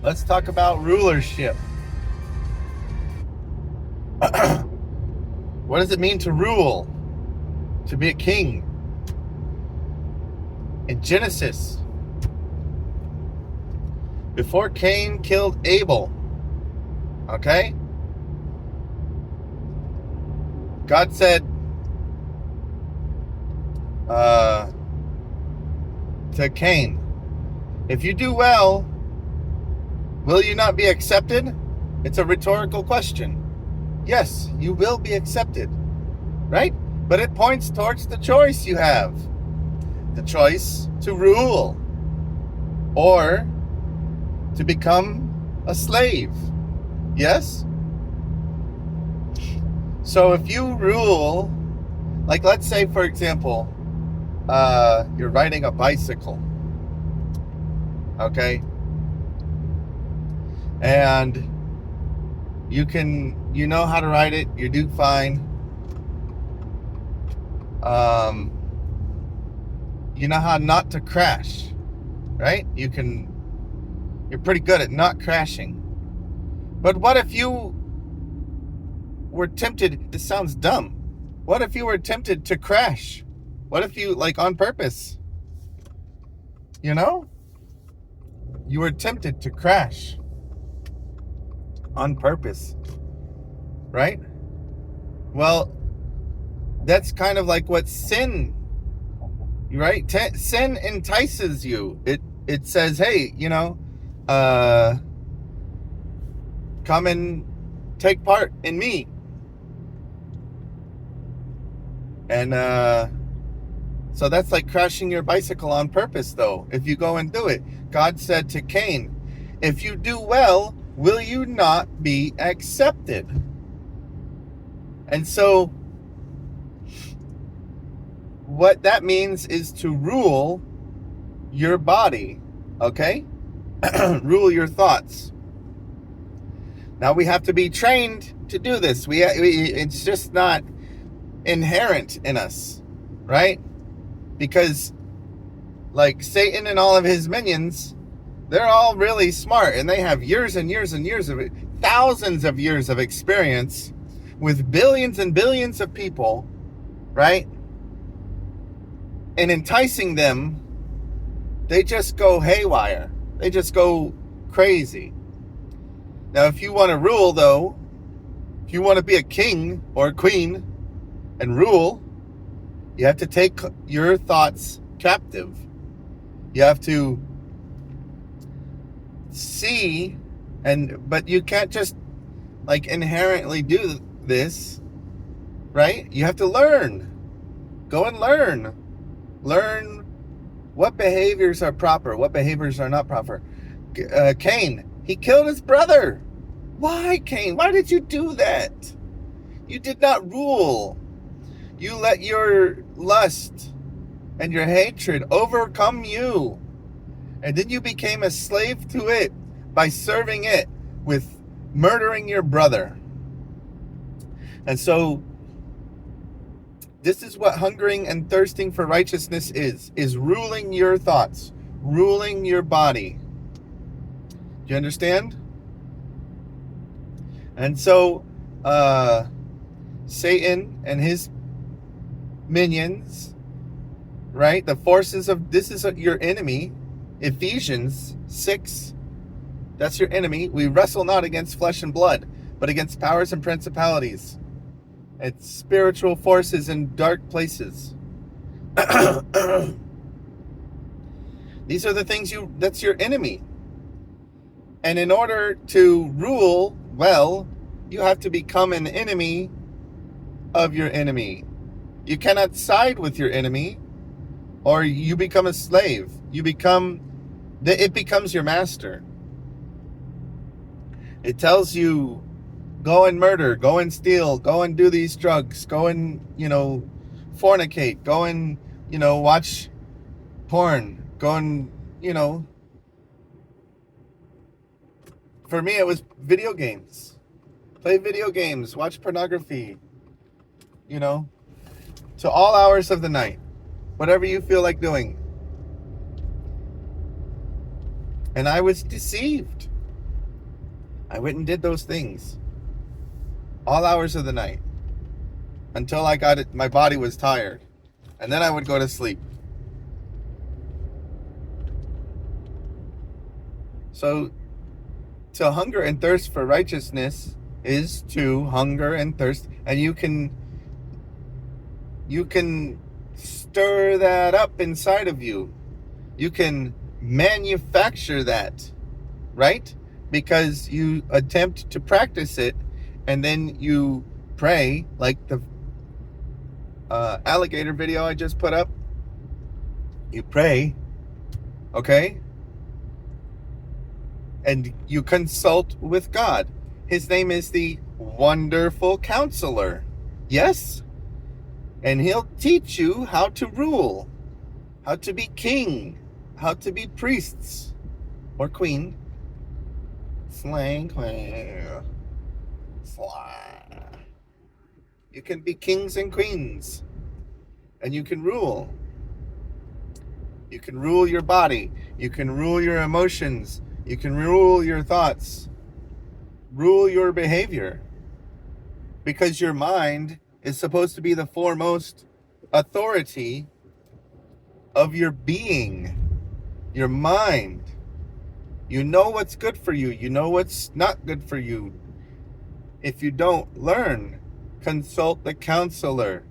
Let's talk about rulership. What does it mean to rule? To be a king? In Genesis, before Cain killed Abel, okay? God said to Cain, if you do well, will you not be accepted? It's a rhetorical question. Yes, you will be accepted, right? But it points towards the choice you have. The choice to rule or to become a slave. Yes? So if you rule, like let's say, for example, you're riding a bicycle, okay? And you know how to ride it, you do fine. You know how not to crash, right? You're pretty good at not crashing. But what if you were tempted, this sounds dumb. What if you were tempted to crash? What if you, like on purpose, you know? You were tempted to crash on purpose, right? Well, that's kind of like what sin, right? Sin entices you. It says, hey, come and take part in me. And so that's like crashing your bicycle on purpose, though, if you go and do it. God said to Cain, if you do well, will you not be accepted? And so what that means is to rule your body, okay? Rule your thoughts. Now we have to be trained to do this. It's just not inherent in us, right? Because like Satan and all of his minions, they're all really smart and they have years and years and years of it, thousands of years of experience with billions and billions of people, right? And enticing them, they just go haywire. They just go crazy. Now, if you want to rule, though, if you want to be a king or a queen and rule, you have to take your thoughts captive. You have to see, but you can't just like inherently do this, right? You have to learn. Go and learn. Learn what behaviors are proper, what behaviors are not proper. Cain, he killed his brother. Why, Cain? Why did you do that? You did not rule. You let your lust and your hatred overcome you. And then you became a slave to it by serving it with murdering your brother. And so this is what hungering and thirsting for righteousness is ruling your thoughts, ruling your body. Do you understand? And so Satan and his minions, right? The forces of, this is your enemy. Ephesians 6, that's your enemy. We wrestle not against flesh and blood, but against powers and principalities. It's spiritual forces in dark places. These are the things that's your enemy. And in order to rule well, you have to become an enemy of your enemy. You cannot side with your enemy, or you become a slave. It becomes your master. It tells you, go and murder, go and steal, go and do these drugs, go and, fornicate, go and, watch porn, go and, for me it was video games. Play video games, watch pornography, to all hours of the night. Whatever you feel like doing. And I was deceived. I went and did those things all hours of the night until I got it. My body was tired, and then I would go to sleep. So to hunger and thirst for righteousness is to hunger and thirst, and you can stir that up inside of you. You can manufacture that, right? Because you attempt to practice it, and then you pray, like the alligator video I just put up. You pray, okay? And you consult with God. His name is the Wonderful Counselor. Yes? And he'll teach you how to rule, how to be king, how to be priests or queen. Slang queen. You can be kings and queens, and you can rule. You can rule your body. You can rule your emotions. You can rule your thoughts. Rule your behavior. Because your mind is supposed to be the foremost authority of your being. Your mind. You know what's good for you. You know what's not good for you. If you don't learn, consult the counselor.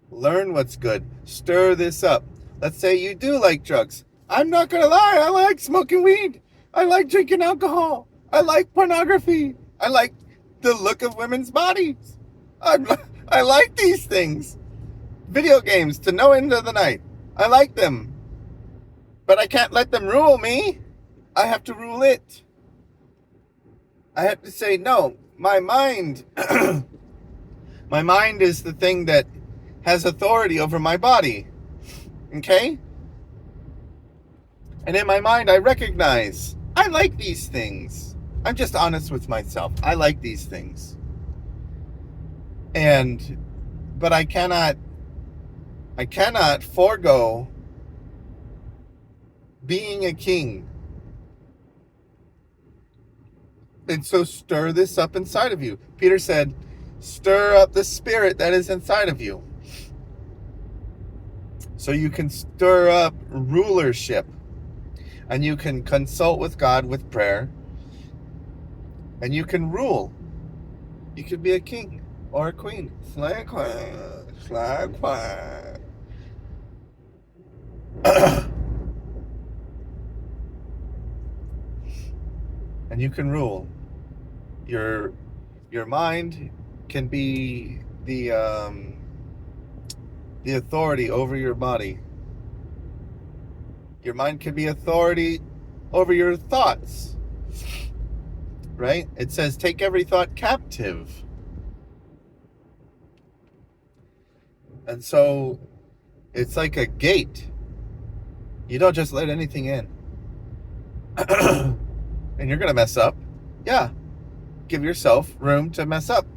Learn what's good. Stir this up. Let's say you do like drugs. I'm not going to lie. I like smoking weed. I like drinking alcohol. I like pornography. I like the look of women's bodies. I like these things. Video games to no end of the night. I like them. But I can't let them rule me. I have to rule it. I have to say, no, my mind, my mind is the thing that has authority over my body. Okay? And in my mind, I recognize, I like these things. I'm just honest with myself. I like these things. But I cannot forego being a king. And so stir this up inside of you. Peter said, stir up the spirit that is inside of you. So you can stir up rulership. And you can consult with God with prayer. And you can rule. You could be a king or a queen. Flag queen. Flag queen. And you can rule. Your mind can be the authority over your body. Your mind can be authority over your thoughts. Right? It says, take every thought captive. And so it's like a gate. You don't just let anything in. And you're going to mess up. Yeah. Give yourself room to mess up.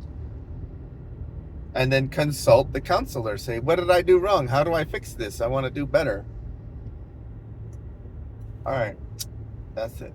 And then consult the counselor. Say, what did I do wrong? How do I fix this? I want to do better. All right. That's it.